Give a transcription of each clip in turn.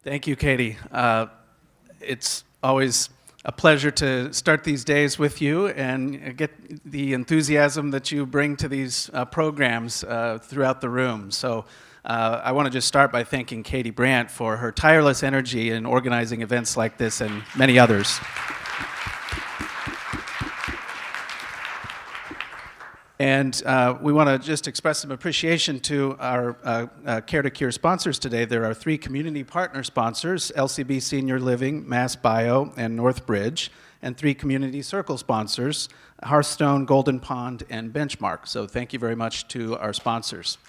Thank you, Katie. It's always a pleasure to start these days with you and get the enthusiasm that you bring to these programs throughout the room. So I want to just start by thanking Katie Brandt for her tireless energy in organizing events like this and many others. And we want to just express some appreciation to our Care to Cure sponsors today. There are 3 community partner sponsors, LCB Senior Living, Mass Bio, and Northbridge, and 3 community circle sponsors, Hearthstone, Golden Pond, and Benchmark. So thank you very much to our sponsors.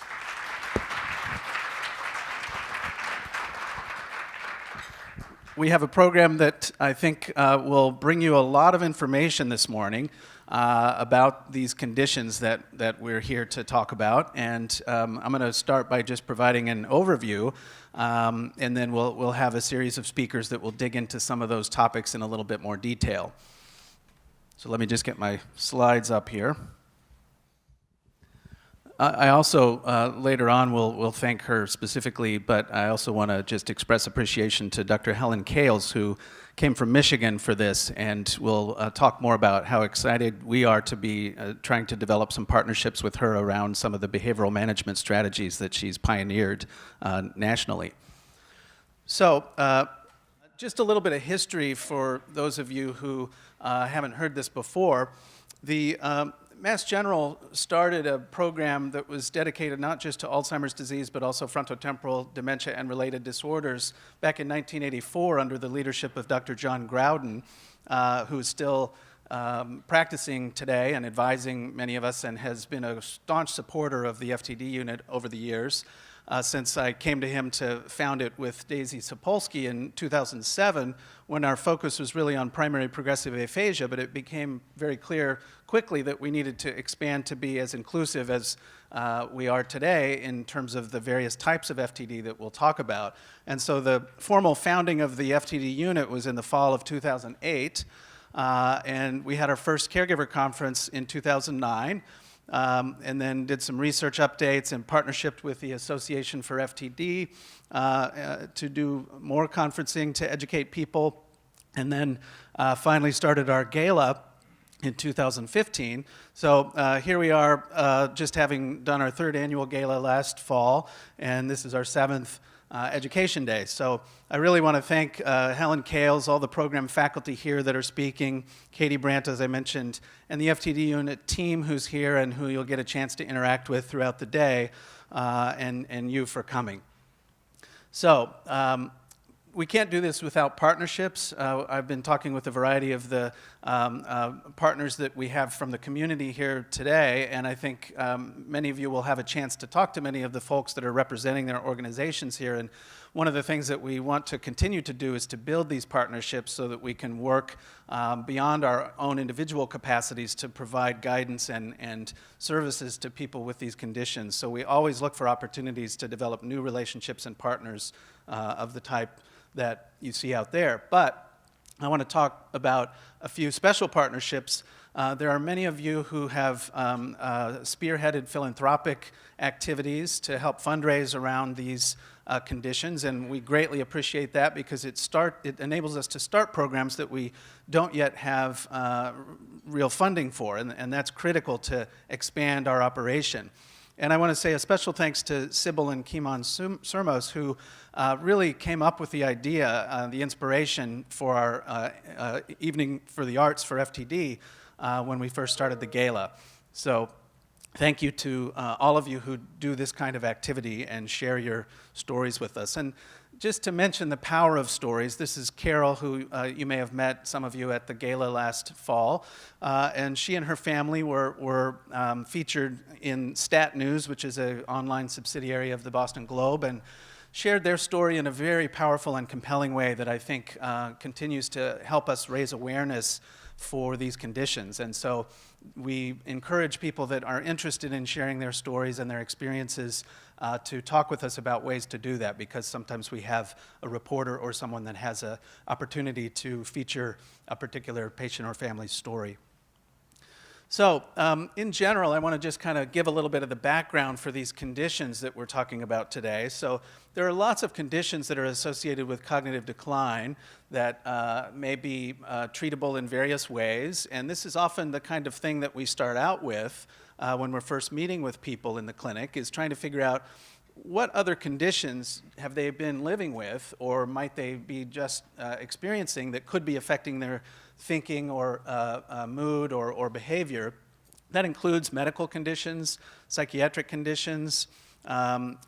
We have a program that I think will bring you a lot of information this morning about these conditions that we're here to talk about. And I'm going to start by just providing an overview, and then we'll have a series of speakers that will dig into some of those topics in a little bit more detail. So let me just get my slides up here. I also, later on, will thank her specifically, but I also want to just express appreciation to Dr. Helen Kales, who came from Michigan for this, and we'll talk more about how excited we are to be trying to develop some partnerships with her around some of the behavioral management strategies that she's pioneered nationally. So, just a little bit of history for those of you who haven't heard this before. The Mass General started a program that was dedicated not just to Alzheimer's disease, but also frontotemporal dementia and related disorders back in 1984 under the leadership of Dr. John Grouden, who is still practicing today and advising many of us and has been a staunch supporter of the FTD unit over the years. Since I came to him to found it with Daisy Sapolsky in 2007, when our focus was really on primary progressive aphasia, but it became very clear quickly that we needed to expand to be as inclusive as we are today in terms of the various types of FTD that we'll talk about. And so the formal founding of the FTD unit was in the fall of 2008, and we had our first caregiver conference in 2009. And then did some research updates in partnership with the Association for FTD to do more conferencing to educate people, and then finally started our gala in 2015. So here we are, just having done our 3rd annual gala last fall, and this is our 7th Education Day. So I really want to thank Helen Kales, all the program faculty here that are speaking, Katie Brandt, as I mentioned, and the FTD unit team who's here and who you'll get a chance to interact with throughout the day, and you for coming. So we can't do this without partnerships. I've been talking with a variety of the partners that we have from the community here today, and I think many of you will have a chance to talk to many of the folks that are representing their organizations here. And one of the things that we want to continue to do is to build these partnerships so that we can work beyond our own individual capacities to provide guidance and services to people with these conditions. So we always look for opportunities to develop new relationships and partners of the type that you see out there. But I want to talk about a few special partnerships. There are many of you who have spearheaded philanthropic activities to help fundraise around these conditions, and we greatly appreciate that because it enables us to start programs that we don't yet have real funding for, and that's critical to expand our operation. And I want to say a special thanks to Sybil and Kimon Surmos, who really came up with the idea, the inspiration for our Evening for the Arts for FTD when we first started the gala. So thank you to all of you who do this kind of activity and share your stories with us. And just to mention the power of stories, this is Carol, who you may have met, some of you, at the gala last fall. And she and her family were featured in Stat News, which is an online subsidiary of the Boston Globe, and shared their story in a very powerful and compelling way that I think continues to help us raise awareness for these conditions. And so we encourage people that are interested in sharing their stories and their experiences to talk with us about ways to do that, because sometimes we have a reporter or someone that has an opportunity to feature a particular patient or family's story. So, in general, I want to just kind of give a little bit of the background for these conditions that we're talking about today. So, there are lots of conditions that are associated with cognitive decline that may be treatable in various ways, and this is often the kind of thing that we start out with when we're first meeting with people in the clinic, is trying to figure out what other conditions have they been living with, or might they be just experiencing that could be affecting their thinking or mood or behavior. That includes medical conditions, psychiatric conditions,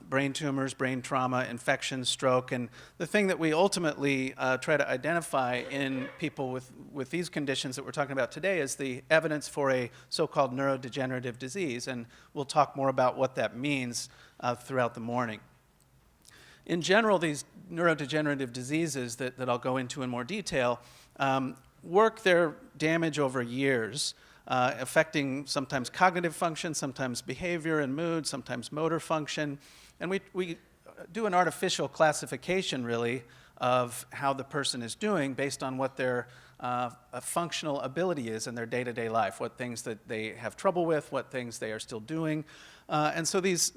brain tumors, brain trauma, infections, stroke, and the thing that we ultimately try to identify in people with these conditions that we're talking about today is the evidence for a so-called neurodegenerative disease, and we'll talk more about what that means throughout the morning. In general, these neurodegenerative diseases that I'll go into in more detail work their damage over years, affecting sometimes cognitive function, sometimes behavior and mood, sometimes motor function. And we do an artificial classification, really, of how the person is doing based on what their functional ability is in their day-to-day life, what things that they have trouble with, what things they are still doing. And so these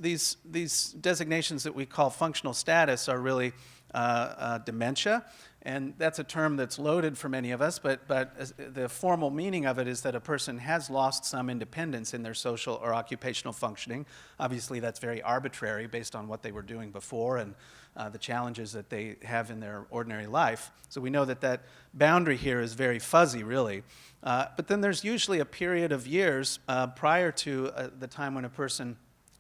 designations that we call functional status are really dementia. And that's a term that's loaded for many of us, but the formal meaning of it is that a person has lost some independence in their social or occupational functioning. Obviously, that's very arbitrary based on what they were doing before and the challenges that they have in their ordinary life. So we know that that boundary here is very fuzzy, really. But then there's usually a period of years prior to the time when a person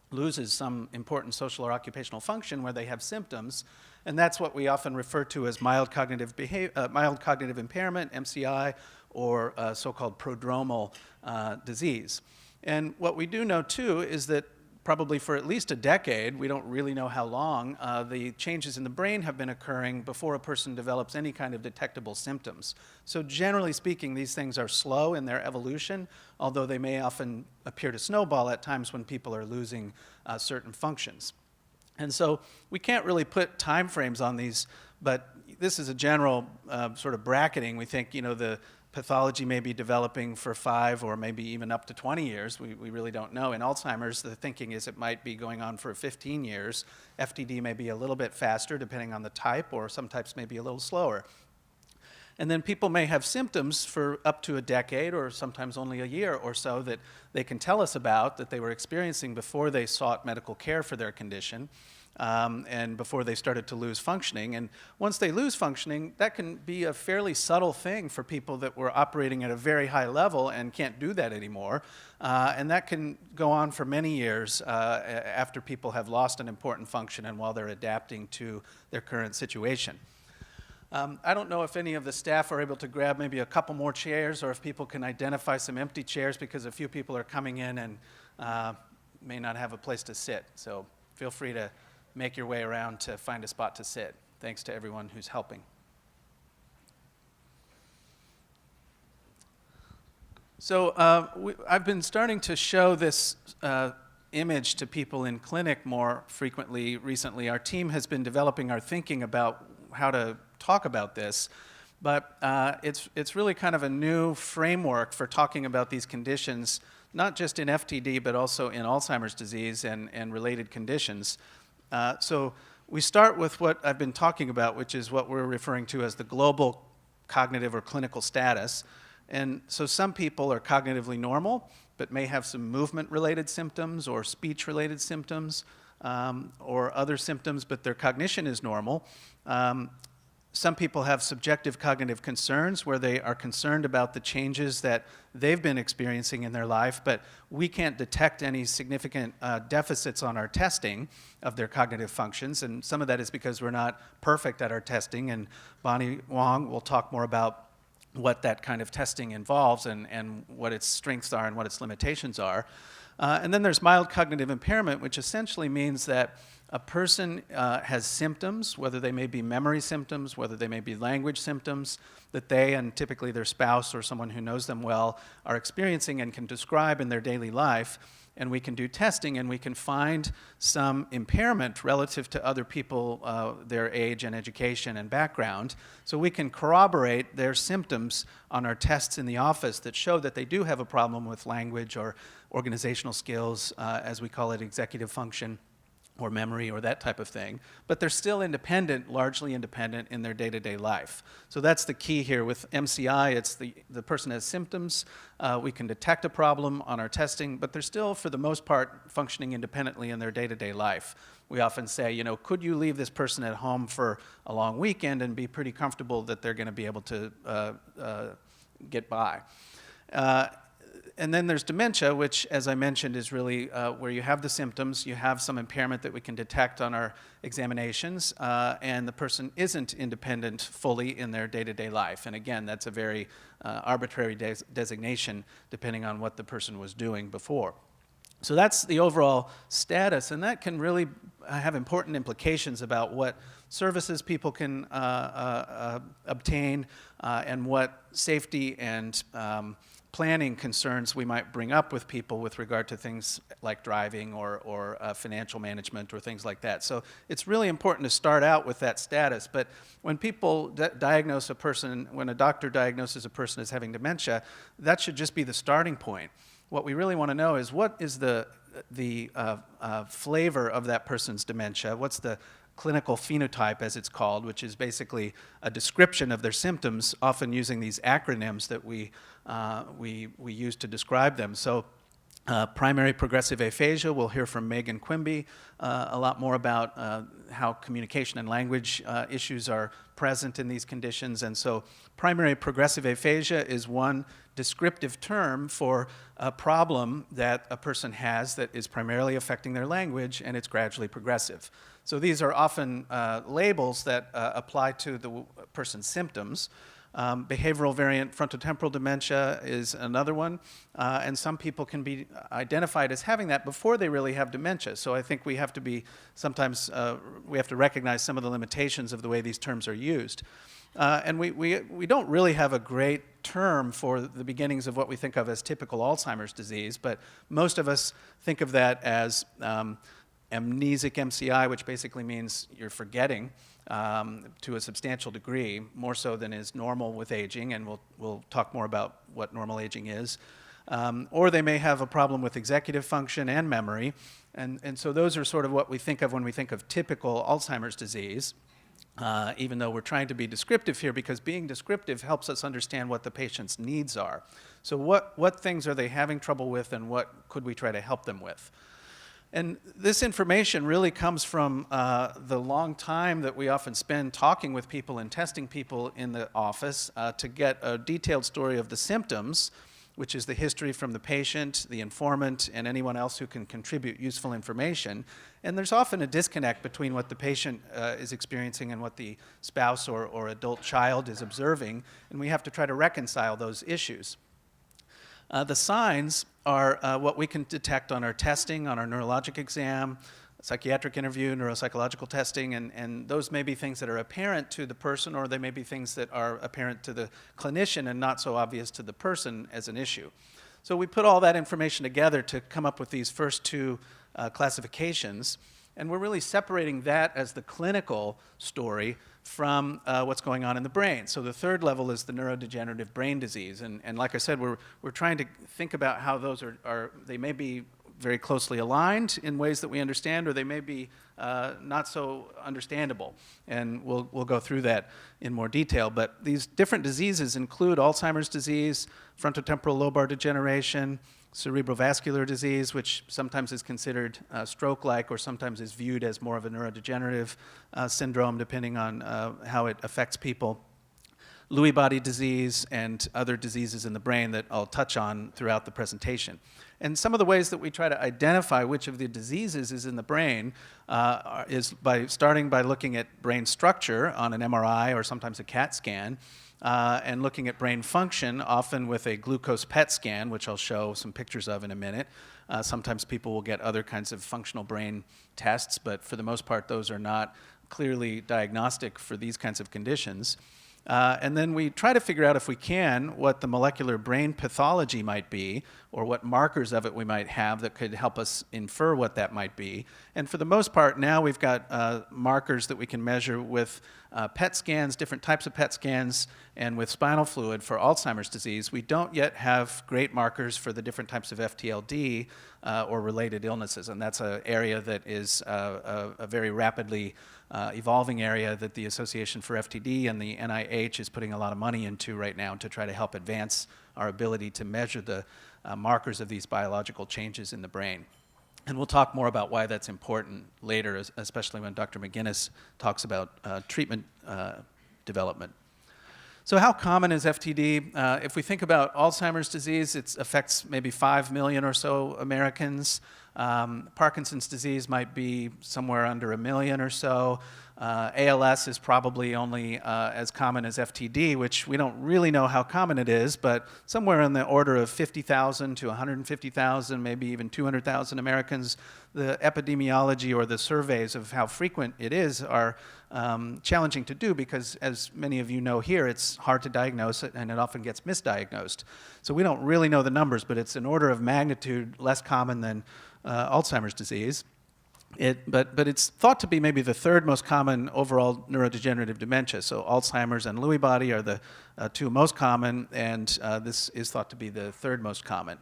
loses some important social or occupational function where they have symptoms. And that's what we often refer to as mild cognitive impairment, MCI, or so-called prodromal disease. And what we do know, too, is that probably for at least a decade, we don't really know how long, the changes in the brain have been occurring before a person develops any kind of detectable symptoms. So generally speaking, these things are slow in their evolution, although they may often appear to snowball at times when people are losing certain functions. And so we can't really put time frames on these, but this is a general sort of bracketing. We think, the pathology may be developing for 5 or maybe even up to 20 years. We really don't know. In Alzheimer's, the thinking is it might be going on for 15 years. FTD may be a little bit faster depending on the type, or some types may be a little slower. And then people may have symptoms for up to a decade or sometimes only a year or so that they can tell us about that they were experiencing before they sought medical care for their condition and before they started to lose functioning. And once they lose functioning, that can be a fairly subtle thing for people that were operating at a very high level and can't do that anymore. And that can go on for many years after people have lost an important function and while they're adapting to their current situation. I don't know if any of the staff are able to grab maybe a couple more chairs or if people can identify some empty chairs because a few people are coming in and may not have a place to sit. So feel free to make your way around to find a spot to sit. Thanks to everyone who's helping. So I've been starting to show this image to people in clinic more frequently recently. Our team has been developing our thinking about how to talk about this, but it's really kind of a new framework for talking about these conditions, not just in FTD, but also in Alzheimer's disease and related conditions. So we start with what I've been talking about, which is what we're referring to as the global cognitive or clinical status. And so some people are cognitively normal, but may have some movement-related symptoms or speech-related symptoms or other symptoms, but their cognition is normal. Some people have subjective cognitive concerns where they are concerned about the changes that they've been experiencing in their life, but we can't detect any significant deficits on our testing of their cognitive functions, and some of that is because we're not perfect at our testing, and Bonnie Wong will talk more about what that kind of testing involves and what its strengths are and what its limitations are. And then there's mild cognitive impairment, which essentially means that a person has symptoms, whether they may be memory symptoms, whether they may be language symptoms, that they and typically their spouse or someone who knows them well are experiencing and can describe in their daily life. and we can do testing, and we can find some impairment relative to other people, their age and education and background. So we can corroborate their symptoms on our tests in the office that show that they do have a problem with language or organizational skills, as we call it, executive function, or memory, or that type of thing, but they're still independent, largely independent in their day-to-day life. So that's the key here. With MCI, it's the person has symptoms, we can detect a problem on our testing, but they're still, for the most part, functioning independently in their day-to-day life. We often say, you know, could you leave this person at home for a long weekend and be pretty comfortable that they're going to be able to get by? And then there's dementia, which, as I mentioned, is really where you have the symptoms, you have some impairment that we can detect on our examinations, and the person isn't independent fully in their day-to-day life. And again, that's a very arbitrary designation depending on what the person was doing before. So that's the overall status, and that can really have important implications about what services people can obtain and what safety and planning concerns we might bring up with people with regard to things like driving or financial management or things like that. So it's really important to start out with that status. But when people diagnose a person, when a doctor diagnoses a person as having dementia, that should just be the starting point. What we really want to know is what is the flavor of that person's dementia, what's the clinical phenotype, as it's called, which is basically a description of their symptoms, often using these acronyms that we use to describe them. So primary progressive aphasia, we'll hear from Megan Quimby a lot more about how communication and language issues are present in these conditions. And so primary progressive aphasia is one descriptive term for a problem that a person has that is primarily affecting their language, and it's gradually progressive. So these are often labels that apply to the person's symptoms. Behavioral variant frontotemporal dementia is another one, and some people can be identified as having that before they really have dementia. So I think we have to be, sometimes we have to recognize some of the limitations of the way these terms are used. And we don't really have a great term for the beginnings of what we think of as typical Alzheimer's disease, but most of us think of that as amnesic MCI, which basically means you're forgetting to a substantial degree, more so than is normal with aging, and we'll talk more about what normal aging is. Or they may have a problem with executive function and memory, and so those are sort of what we think of when we think of typical Alzheimer's disease, even though we're trying to be descriptive here, because being descriptive helps us understand what the patient's needs are. So what things are they having trouble with, and what could we try to help them with? And this information really comes from the long time that we often spend talking with people and testing people in the office to get a detailed story of the symptoms, which is the history from the patient, the informant, and anyone else who can contribute useful information. And there's often a disconnect between what the patient is experiencing and what the spouse or adult child is observing, and we have to try to reconcile those issues. The signs are what we can detect on our testing, on our neurologic exam, psychiatric interview, neuropsychological testing, and those may be things that are apparent to the person, or they may be things that are apparent to the clinician and not so obvious to the person as an issue. So we put all that information together to come up with these first two classifications, and we're really separating that as the clinical story from what's going on in the brain. So the third level is the neurodegenerative brain disease, and like I said, we're trying to think about how those they may be very closely aligned in ways that we understand, or they may be not so understandable, and we'll go through that in more detail. But these different diseases include Alzheimer's disease, frontotemporal lobar degeneration, cerebrovascular disease, which sometimes is considered stroke-like, or sometimes is viewed as more of a neurodegenerative syndrome, depending on how it affects people. Lewy body disease and other diseases in the brain that I'll touch on throughout the presentation. And some of the ways that we try to identify which of the diseases is in the brain is by starting by looking at brain structure on an MRI or sometimes a CAT scan, and looking at brain function, often with a glucose PET scan, which I'll show some pictures of in a minute. Sometimes people will get other kinds of functional brain tests, but for the most part, those are not clearly diagnostic for these kinds of conditions. And then we try to figure out, if we can, what the molecular brain pathology might be, or what markers of it we might have that could help us infer what that might be. And for the most part, now we've got markers that we can measure with PET scans, different types of PET scans, and with spinal fluid for Alzheimer's disease. We don't yet have great markers for the different types of FTLD or related illnesses, and that's an area that is a very rapidly evolving area that the Association for FTD and the NIH is putting a lot of money into right now to try to help advance our ability to measure the markers of these biological changes in the brain. And we'll talk more about why that's important later, especially when Dr. McGinnis talks about treatment development. So how common is FTD? If we think about Alzheimer's disease, it affects maybe 5 million or so Americans. Parkinson's disease might be somewhere under 1 million or so. ALS is probably only as common as FTD, which we don't really know how common it is, but somewhere in the order of 50,000 to 150,000, maybe even 200,000 Americans. The epidemiology or the surveys of how frequent it is are challenging to do because, as many of you know here, it's hard to diagnose it and it often gets misdiagnosed. So we don't really know the numbers, but it's an order of magnitude less common than Alzheimer's disease. But it's thought to be maybe the third most common overall neurodegenerative dementia. So Alzheimer's and Lewy body are the two most common, and this is thought to be the third most common.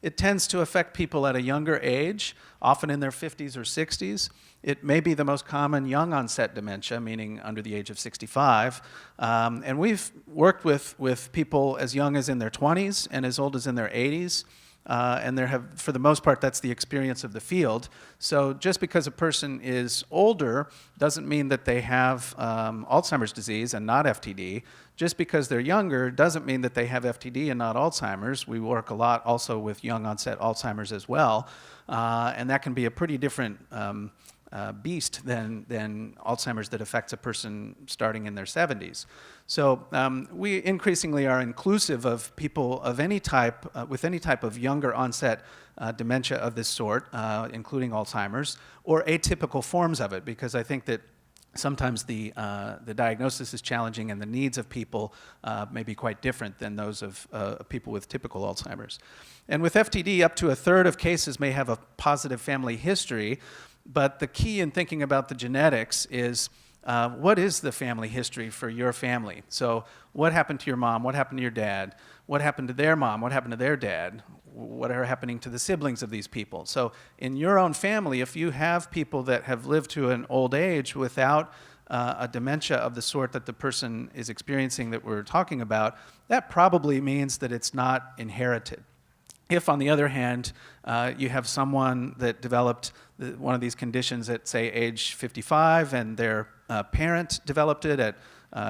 It tends to affect people at a younger age, often in their 50s or 60s. It may be the most common young onset dementia, meaning under the age of 65. And we've worked with people as young as in their 20s and as old as in their 80s. And for the most part, that's the experience of the field. So just because a person is older doesn't mean that they have Alzheimer's disease and not FTD. Just because they're younger doesn't mean that they have FTD and not Alzheimer's. We work a lot also with young onset Alzheimer's as well. And that can be a pretty different beast than Alzheimer's that affects a person starting in their 70s. So we increasingly are inclusive of people of any type, with any type of younger onset dementia of this sort, including Alzheimer's, or atypical forms of it, because I think that sometimes the diagnosis is challenging and the needs of people may be quite different than those of people with typical Alzheimer's. And with FTD, up to a third of cases may have a positive family history, but the key in thinking about the genetics is what is the family history for your family? So what happened to your mom? What happened to your dad? What happened to their mom? What happened to their dad? What are happening to the siblings of these people? So in your own family, if you have people that have lived to an old age without a dementia of the sort that the person is experiencing that we're talking about, that probably means that it's not inherited. If, on the other hand, you have someone that developed one of these conditions at, say, age 55, and their parent developed it at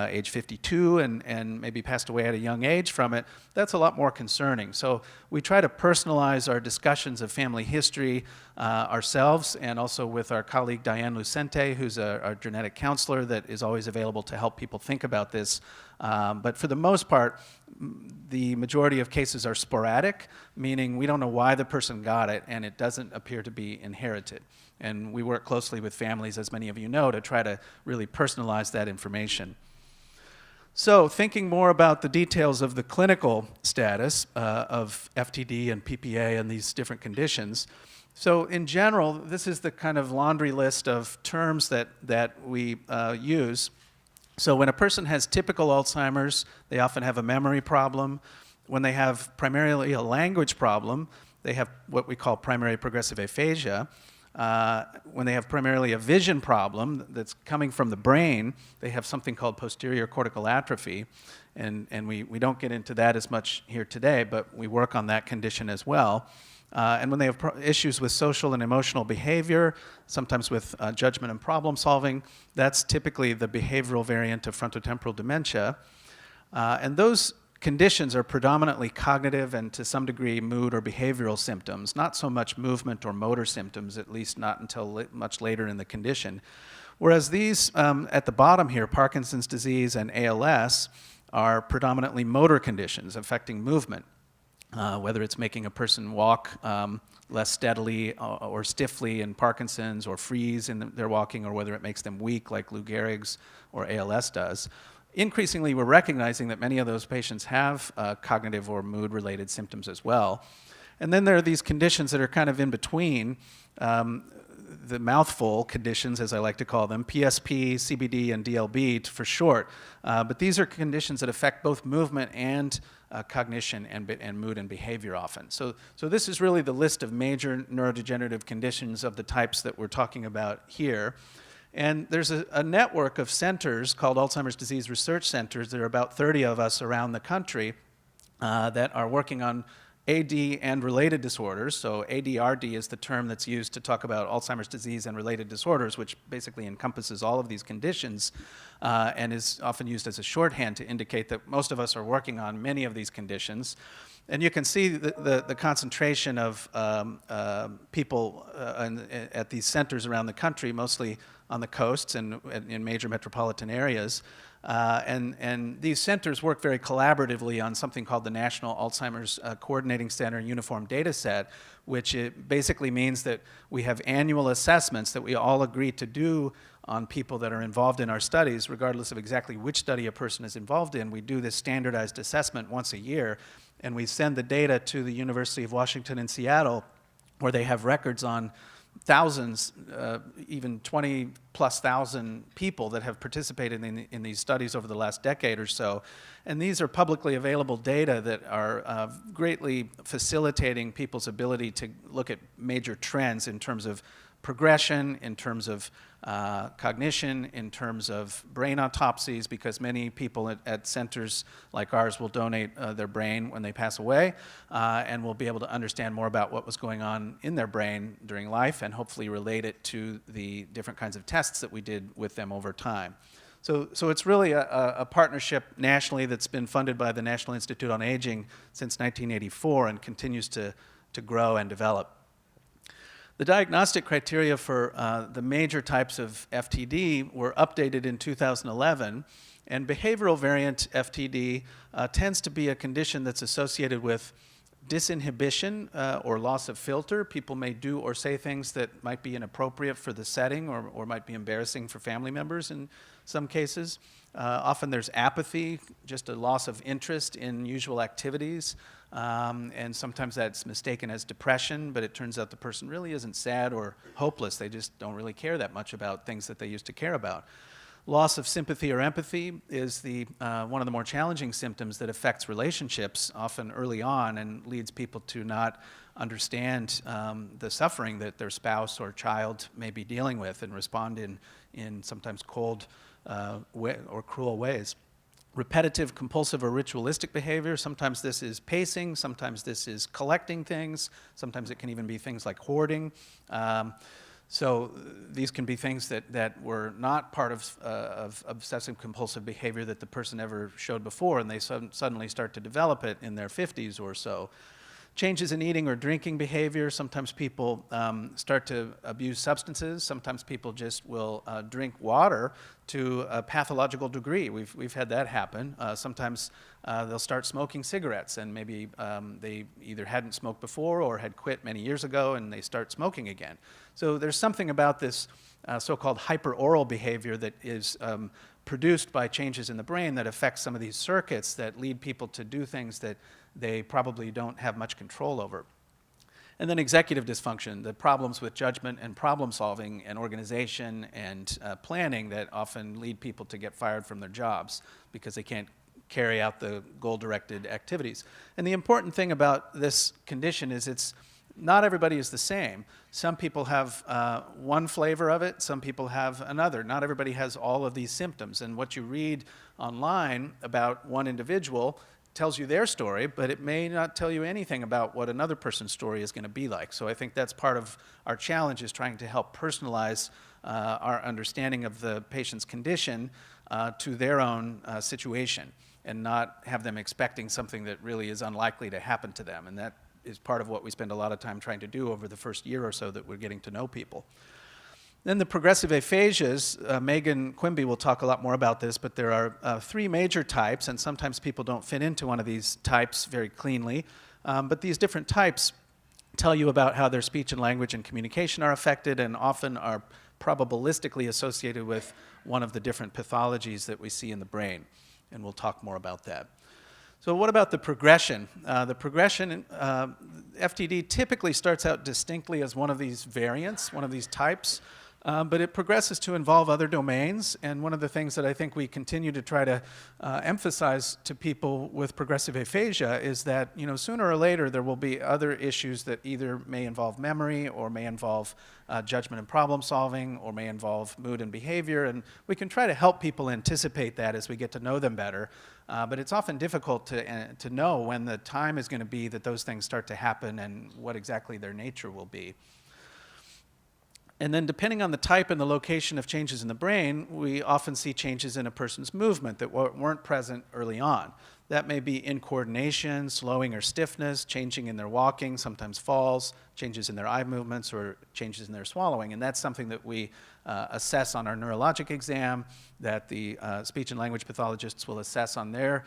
age 52 and maybe passed away at a young age from it, that's a lot more concerning. So we try to personalize our discussions of family history ourselves, and also with our colleague Diane Lucente, who's our genetic counselor that is always available to help people think about this. But for the most part, the majority of cases are sporadic, meaning we don't know why the person got it, and it doesn't appear to be inherited. And we work closely with families, as many of you know, to try to really personalize that information. So thinking more about the details of the clinical status of FTD and PPA and these different conditions. So in general, this is the kind of laundry list of terms that we use. So when a person has typical Alzheimer's, they often have a memory problem. When they have primarily a language problem, they have what we call primary progressive aphasia. When they have primarily a vision problem that's coming from the brain, they have something called posterior cortical atrophy. And we don't get into that as much here today, but we work on that condition as well. And when they have issues with social and emotional behavior, sometimes with judgment and problem solving, that's typically the behavioral variant of frontotemporal dementia. And those conditions are predominantly cognitive and to some degree mood or behavioral symptoms, not so much movement or motor symptoms, at least not until much later in the condition. Whereas these at the bottom here, Parkinson's disease and ALS, are predominantly motor conditions affecting movement. Whether it's making a person walk less steadily or stiffly in Parkinson's, or freeze in their walking, or whether it makes them weak like Lou Gehrig's or ALS does. Increasingly, we're recognizing that many of those patients have cognitive or mood-related symptoms as well. And then there are these conditions that are kind of in between, the mouthful conditions, as I like to call them, PSP, CBD, and DLB for short. But these are conditions that affect both movement and cognition and mood and behavior often. So this is really the list of major neurodegenerative conditions of the types that we're talking about here. And there's a network of centers called Alzheimer's Disease Research Centers. There are about 30 of us around the country that are working on AD and related disorders. So ADRD is the term that's used to talk about Alzheimer's disease and related disorders, which basically encompasses all of these conditions and is often used as a shorthand to indicate that most of us are working on many of these conditions. And you can see the concentration of people at these centers around the country, mostly on the coasts and in major metropolitan areas. And these centers work very collaboratively on something called the National Alzheimer's Coordinating Center Uniform Data Set, which it basically means that we have annual assessments that we all agree to do on people that are involved in our studies, regardless of exactly which study a person is involved in. We do this standardized assessment once a year, and we send the data to the University of Washington in Seattle, where they have records on thousands, even 20+ thousand people that have participated in these studies over the last decade or so. And these are publicly available data that are greatly facilitating people's ability to look at major trends in terms of progression, in terms of cognition, in terms of brain autopsies, because many people at centers like ours will donate their brain when they pass away, and we'll be able to understand more about what was going on in their brain during life and hopefully relate it to the different kinds of tests that we did with them over time. So it's really a partnership nationally that's been funded by the National Institute on Aging since 1984 and continues to grow and develop. The diagnostic criteria for the major types of FTD were updated in 2011, and behavioral variant FTD tends to be a condition that's associated with disinhibition or loss of filter. People may do or say things that might be inappropriate for the setting or might be embarrassing for family members in some cases. Often there's apathy, just a loss of interest in usual activities. And sometimes that's mistaken as depression, but it turns out the person really isn't sad or hopeless. They just don't really care that much about things that they used to care about. Loss of sympathy or empathy is one of the more challenging symptoms that affects relationships, often early on, and leads people to not understand the suffering that their spouse or child may be dealing with and respond in sometimes cold or cruel ways. Repetitive, compulsive, or ritualistic behavior. Sometimes this is pacing, sometimes this is collecting things, sometimes it can even be things like hoarding. So these can be things that were not part of obsessive compulsive behavior that the person ever showed before, and they suddenly start to develop it in their 50s or so. Changes in eating or drinking behavior. Sometimes people start to abuse substances. Sometimes people just will drink water to a pathological degree. We've had that happen. Sometimes they'll start smoking cigarettes, and maybe they either hadn't smoked before or had quit many years ago, and they start smoking again. So there's something about this so-called hyperoral behavior that is produced by changes in the brain that affects some of these circuits that lead people to do things that they probably don't have much control over. And then executive dysfunction, the problems with judgment and problem solving and organization and planning that often lead people to get fired from their jobs because they can't carry out the goal-directed activities. And the important thing about this condition is not everybody is the same. Some people have one flavor of it, some people have another. Not everybody has all of these symptoms. And what you read online about one individual tells you their story, but it may not tell you anything about what another person's story is going to be like. So I think that's part of our challenge, is trying to help personalize our understanding of the patient's condition to their own situation, and not have them expecting something that really is unlikely to happen to them. And that is part of what we spend a lot of time trying to do over the first year or so that we're getting to know people. Then the progressive aphasias, Megan Quimby will talk a lot more about this, but there are 3 major types, and sometimes people don't fit into one of these types very cleanly. But these different types tell you about how their speech and language and communication are affected, and often are probabilistically associated with one of the different pathologies that we see in the brain. And we'll talk more about that. So what about the progression? FTD typically starts out distinctly as one of these variants, one of these types, but it progresses to involve other domains. And one of the things that I think we continue to try to emphasize to people with progressive aphasia is that, sooner or later there will be other issues that either may involve memory or may involve judgment and problem solving or may involve mood and behavior. And we can try to help people anticipate that as we get to know them better. But it's often difficult to know when the time is going to be that those things start to happen and what exactly their nature will be. And then depending on the type and the location of changes in the brain, we often see changes in a person's movement that weren't present early on. That may be incoordination, slowing or stiffness, changing in their walking, sometimes falls, changes in their eye movements, or changes in their swallowing. And that's something that we assess on our neurologic exam, that the speech and language pathologists will assess on their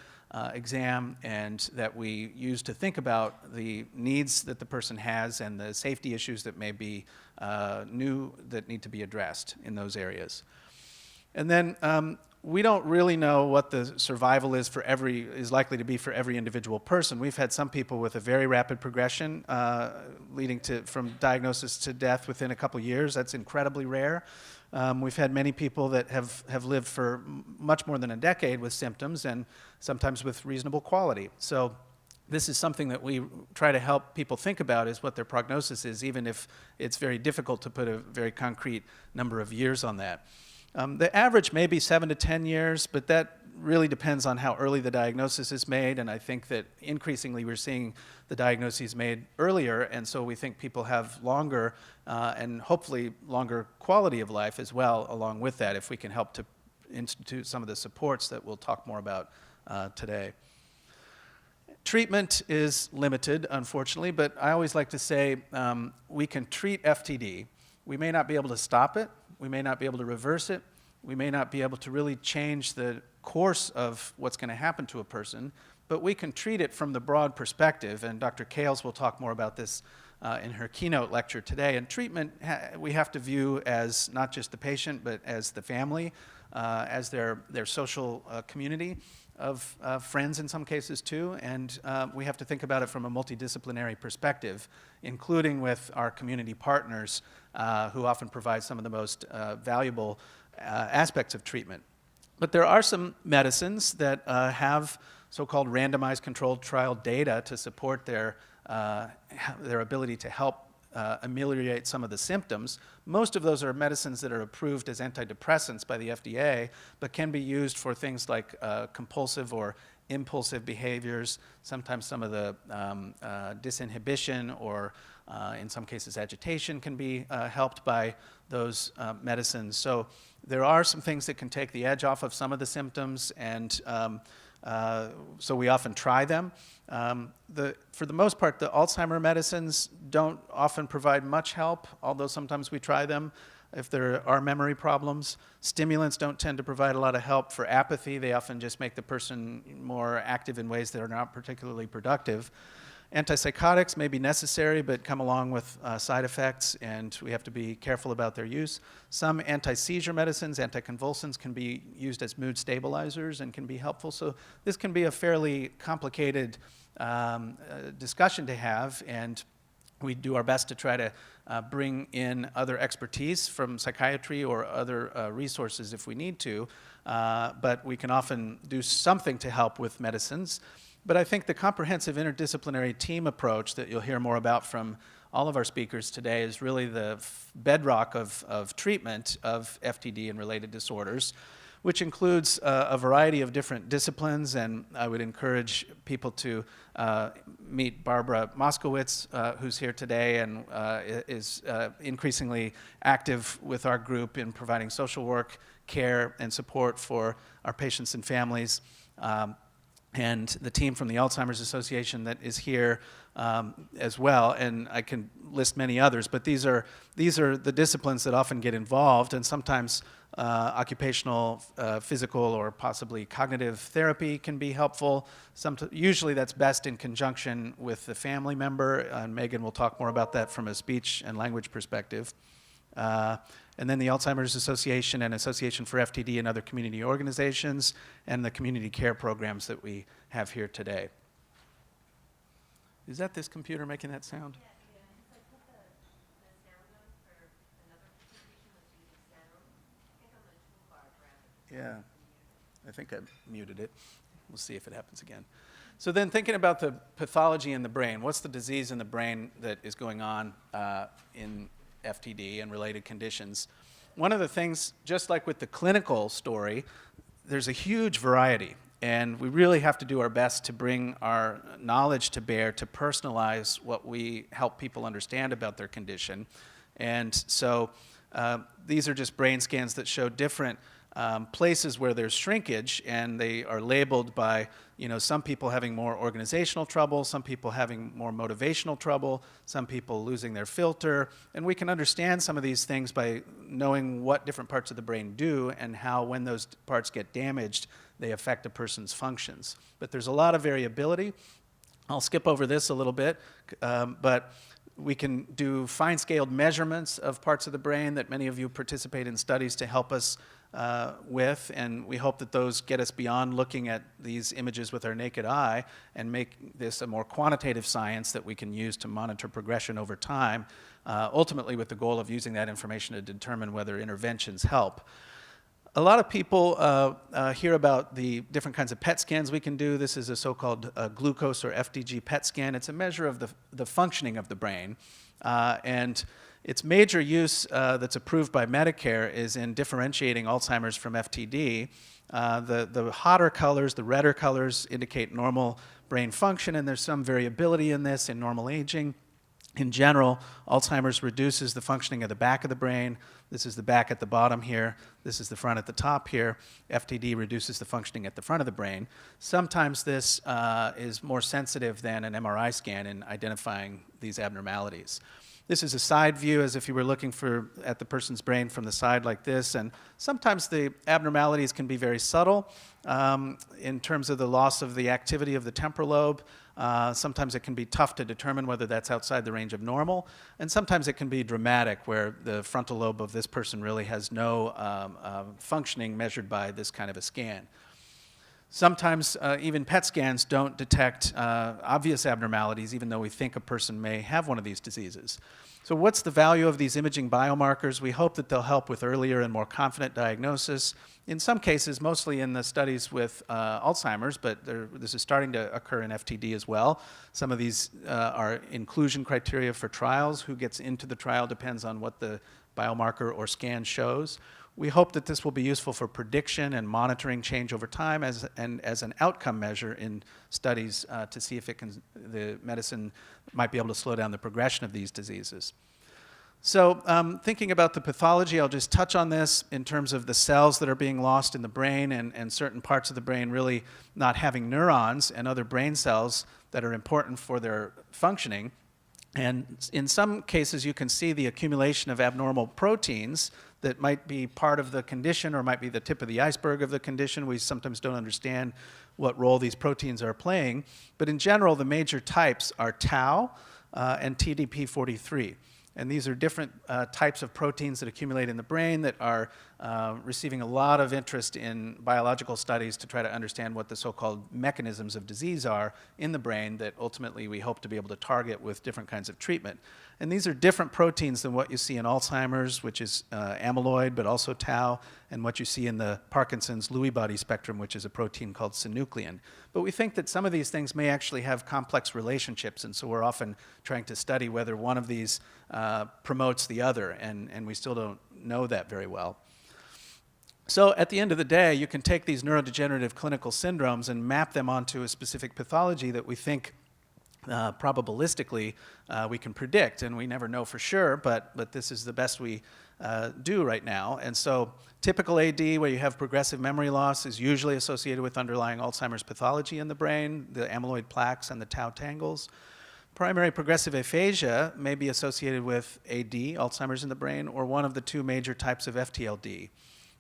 exam, and that we use to think about the needs that the person has and the safety issues that may be new that need to be addressed in those areas. And then we don't really know what the survival is likely to be for every individual person. We've had some people with a very rapid progression leading from diagnosis to death within a couple years. That's incredibly rare. We've had many people that have lived for much more than a decade with symptoms and sometimes with reasonable quality. So this is something that we try to help people think about, is what their prognosis is, even if it's very difficult to put a very concrete number of years on that. The average may be 7 to 10 years, but that really depends on how early the diagnosis is made, and I think that increasingly we're seeing the diagnoses made earlier, and so we think people have longer and hopefully longer quality of life as well along with that, if we can help to institute some of the supports that we'll talk more about today. Treatment is limited, unfortunately, but I always like to say we can treat FTD. We may not be able to stop it. We may not be able to reverse it. We may not be able to really change the course of what's going to happen to a person, but we can treat it from the broad perspective, and Dr. Kales will talk more about this in her keynote lecture today. And treatment we have to view as not just the patient, but as the family, as their social community of friends in some cases too, and we have to think about it from a multidisciplinary perspective, including with our community partners who often provide some of the most valuable aspects of treatment. But there are some medicines that have so-called randomized controlled trial data to support their ability to help ameliorate some of the symptoms. Most of those are medicines that are approved as antidepressants by the FDA, but can be used for things like compulsive or impulsive behaviors, sometimes some of the disinhibition or in some cases agitation can be helped by those medicines. So there are some things that can take the edge off of some of the symptoms, and so we often try them. For the most part, the Alzheimer medicines don't often provide much help, although sometimes we try them if there are memory problems. Stimulants don't tend to provide a lot of help for apathy. They often just make the person more active in ways that are not particularly productive. Antipsychotics may be necessary, but come along with side effects, and we have to be careful about their use. Some anti-seizure medicines, anticonvulsants, can be used as mood stabilizers and can be helpful. So this can be a fairly complicated discussion to have, and we do our best to try to bring in other expertise from psychiatry or other resources if we need to, but we can often do something to help with medicines. But I think the comprehensive interdisciplinary team approach that you'll hear more about from all of our speakers today is really the bedrock of treatment of FTD and related disorders, which includes a variety of different disciplines. And I would encourage people to meet Barbara Moskowitz, who's here today and is increasingly active with our group in providing social work, care, and support for our patients and families. And the team from the Alzheimer's Association that is here as well, and I can list many others, but these are the disciplines that often get involved, and sometimes occupational, physical, or possibly cognitive therapy can be helpful. Usually that's best in conjunction with the family member, and Megan will talk more about that from a speech and language perspective. and then the Alzheimer's Association and Association for FTD and other community organizations, and the community care programs that we have here today. Is that this computer making that sound? Yeah, I think I muted it. We'll see if it happens again. So then thinking about the pathology in the brain, what's the disease in the brain that is going on in FTD and related conditions? One of the things, just like with the clinical story, there's a huge variety, and we really have to do our best to bring our knowledge to bear to personalize what we help people understand about their condition. And so these are just brain scans that show different places where there's shrinkage, and they are labeled by, some people having more organizational trouble, some people having more motivational trouble, some people losing their filter, and we can understand some of these things by knowing what different parts of the brain do and how, when those parts get damaged, they affect a person's functions. But there's a lot of variability. I'll skip over this a little bit, but we can do fine-scaled measurements of parts of the brain that many of you participate in studies to help us with, and we hope that those get us beyond looking at these images with our naked eye and make this a more quantitative science that we can use to monitor progression over time, ultimately with the goal of using that information to determine whether interventions help. A lot of people hear about the different kinds of PET scans we can do. This is a so-called glucose or FDG PET scan. It's a measure of the functioning of the brain, and its major use that's approved by Medicare is in differentiating Alzheimer's from FTD. The hotter colors, the redder colors, indicate normal brain function, and there's some variability in this in normal aging. In general, Alzheimer's reduces the functioning of the back of the brain. This is the back at the bottom here. This is the front at the top here. FTD reduces the functioning at the front of the brain. Sometimes this is more sensitive than an MRI scan in identifying these abnormalities. This is a side view, as if you were looking at the person's brain from the side like this, and sometimes the abnormalities can be very subtle in terms of the loss of the activity of the temporal lobe. Sometimes it can be tough to determine whether that's outside the range of normal, and sometimes it can be dramatic, where the frontal lobe of this person really has no functioning measured by this kind of a scan. Sometimes even PET scans don't detect obvious abnormalities, even though we think a person may have one of these diseases. So what's the value of these imaging biomarkers? We hope that they'll help with earlier and more confident diagnosis. In some cases, mostly in the studies with Alzheimer's, but this is starting to occur in FTD as well. Some of these are inclusion criteria for trials. Who gets into the trial depends on what the biomarker or scan shows. We hope that this will be useful for prediction and monitoring change over time as an outcome measure in studies to see if the medicine might be able to slow down the progression of these diseases. So thinking about the pathology, I'll just touch on this in terms of the cells that are being lost in the brain and certain parts of the brain really not having neurons and other brain cells that are important for their functioning. And in some cases, you can see the accumulation of abnormal proteins that might be part of the condition or might be the tip of the iceberg of the condition. We sometimes don't understand what role these proteins are playing. But in general, the major types are tau and TDP43. And these are different types of proteins that accumulate in the brain that are receiving a lot of interest in biological studies to try to understand what the so-called mechanisms of disease are in the brain that ultimately we hope to be able to target with different kinds of treatment. And these are different proteins than what you see in Alzheimer's, which is amyloid, but also tau, and what you see in the Parkinson's Lewy body spectrum, which is a protein called synuclein. But we think that some of these things may actually have complex relationships, and so we're often trying to study whether one of these promotes the other, and we still don't know that very well. So at the end of the day, you can take these neurodegenerative clinical syndromes and map them onto a specific pathology that we think probabilistically we can predict, and we never know for sure, but this is the best we do right now. And so typical AD, where you have progressive memory loss, is usually associated with underlying Alzheimer's pathology in the brain, the amyloid plaques and the tau tangles. Primary progressive aphasia may be associated with AD, Alzheimer's in the brain, or one of the two major types of FTLD.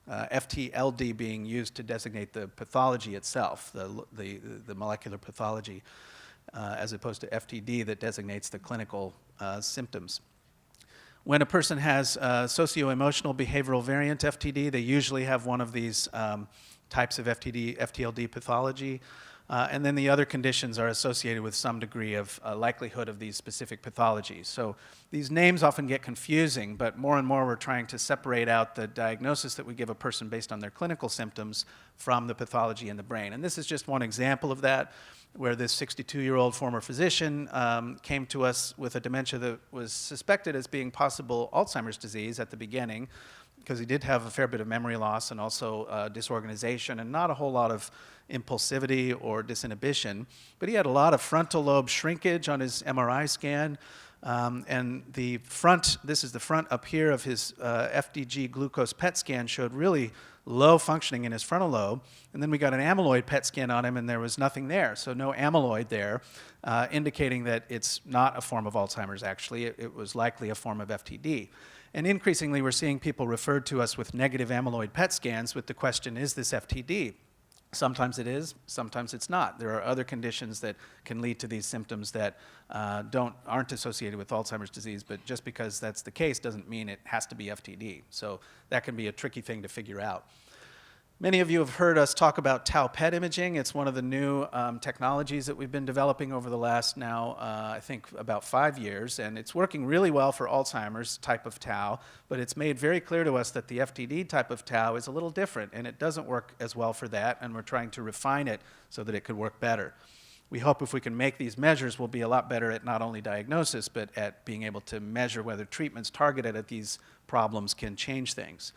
FTLD being used to designate the pathology itself, the molecular pathology, as opposed to FTD that designates the clinical symptoms. When a person has socio-emotional behavioral variant FTD, they usually have one of these types of FTLD pathology. And then the other conditions are associated with some degree of likelihood of these specific pathologies. So these names often get confusing, but more and more we're trying to separate out the diagnosis that we give a person based on their clinical symptoms from the pathology in the brain. And this is just one example of that, where this 62-year-old former physician came to us with a dementia that was suspected as being possible Alzheimer's disease at the beginning, because he did have a fair bit of memory loss and also disorganization and not a whole lot of impulsivity or disinhibition. But he had a lot of frontal lobe shrinkage on his MRI scan. And the front, this is the front up here of his FDG glucose PET scan, showed really low functioning in his frontal lobe. And then we got an amyloid PET scan on him and there was nothing there. So no amyloid there, indicating that it's not a form of Alzheimer's actually. It was likely a form of FTD. And increasingly we're seeing people referred to us with negative amyloid PET scans with the question, is this FTD? Sometimes it is, sometimes it's not. There are other conditions that can lead to these symptoms that aren't associated with Alzheimer's disease, but just because that's the case doesn't mean it has to be FTD. So that can be a tricky thing to figure out. Many of you have heard us talk about tau PET imaging. It's one of the new technologies that we've been developing over the last now, I think, about 5 years, and it's working really well for Alzheimer's type of tau, but it's made very clear to us that the FTD type of tau is a little different, and it doesn't work as well for that, and we're trying to refine it so that it could work better. We hope if we can make these measures, we'll be a lot better at not only diagnosis, but at being able to measure whether treatments targeted at these problems can change things.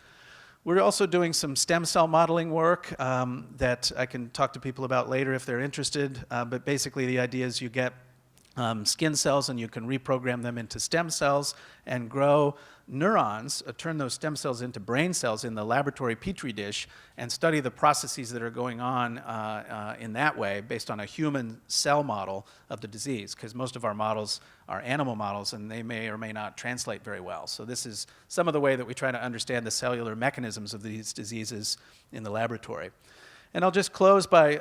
We're also doing some stem cell modeling work that I can talk to people about later if they're interested. But basically the idea is you get skin cells and you can reprogram them into stem cells and grow neurons, turn those stem cells into brain cells in the laboratory petri dish and study the processes that are going on in that way based on a human cell model of the disease, because most of our models are animal models and they may or may not translate very well. So this is some of the way that we try to understand the cellular mechanisms of these diseases in the laboratory. And I'll just close by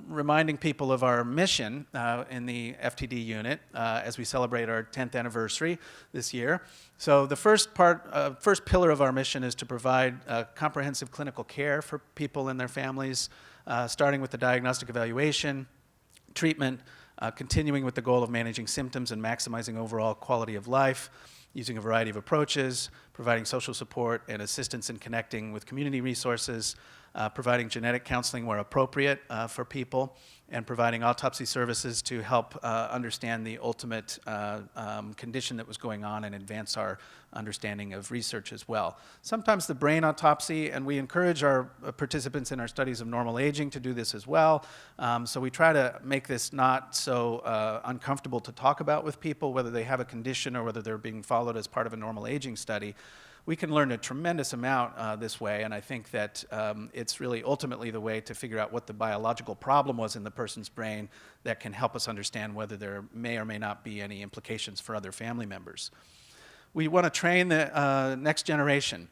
reminding people of our mission in the FTD unit as we celebrate our 10th anniversary this year. So the first pillar of our mission is to provide comprehensive clinical care for people and their families, starting with the diagnostic evaluation, treatment, continuing with the goal of managing symptoms and maximizing overall quality of life, using a variety of approaches, providing social support and assistance in connecting with community resources, providing genetic counseling where appropriate for people, and providing autopsy services to help understand the ultimate condition that was going on and advance our understanding of research as well. Sometimes the brain autopsy, and we encourage our participants in our studies of normal aging to do this as well. So we try to make this not so uncomfortable to talk about with people, whether they have a condition or whether they're being followed as part of a normal aging study. We can learn a tremendous amount this way, and I think that it's really ultimately the way to figure out what the biological problem was in the person's brain that can help us understand whether there may or may not be any implications for other family members. We want to train the next generation.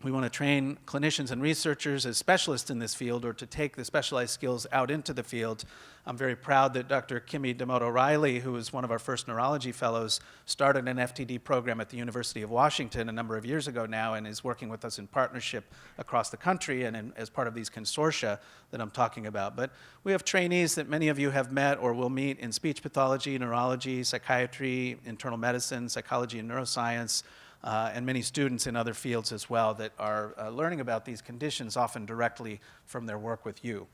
We want to train clinicians and researchers as specialists in this field or to take the specialized skills out into the field. I'm very proud that Dr. Kimmy Demoto-Riley, who was one of our first neurology fellows, started an FTD program at the University of Washington a number of years ago now and is working with us in partnership across the country and as part of these consortia that I'm talking about. But we have trainees that many of you have met or will meet in speech pathology, neurology, psychiatry, internal medicine, psychology and neuroscience, and many students in other fields as well that are learning about these conditions often directly from their work with you.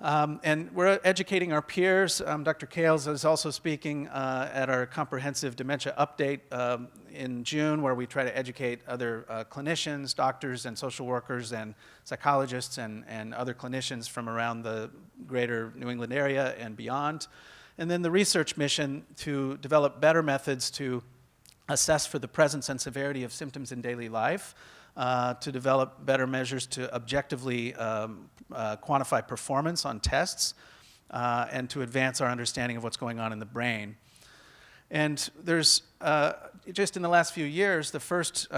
And we're educating our peers. Dr. Kales is also speaking at our comprehensive dementia update in June, where we try to educate other clinicians, doctors, and social workers, and psychologists, and other clinicians from around the greater New England area and beyond. And then the research mission to develop better methods to assess for the presence and severity of symptoms in daily life, to develop better measures to objectively quantify performance on tests, and to advance our understanding of what's going on in the brain. And there's, just in the last few years, the first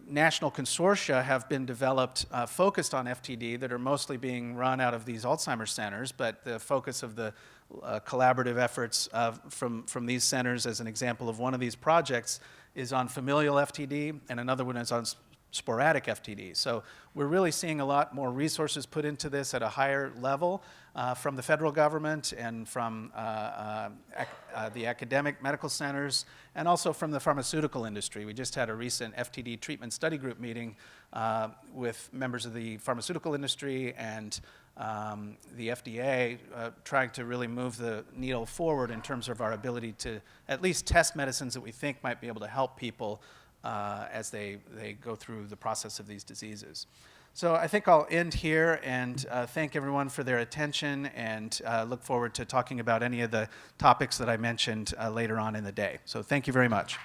national consortia have been developed focused on FTD that are mostly being run out of these Alzheimer's centers, but the focus of the collaborative efforts from these centers, as an example of one of these projects, is on familial FTD, and another one is on sporadic FTD. So we're really seeing a lot more resources put into this at a higher level from the federal government and from the academic medical centers, and also from the pharmaceutical industry. We just had a recent FTD treatment study group meeting with members of the pharmaceutical industry and the FDA, trying to really move the needle forward in terms of our ability to at least test medicines that we think might be able to help people as they go through the process of these diseases. So I think I'll end here and thank everyone for their attention, and look forward to talking about any of the topics that I mentioned later on in the day. So thank you very much.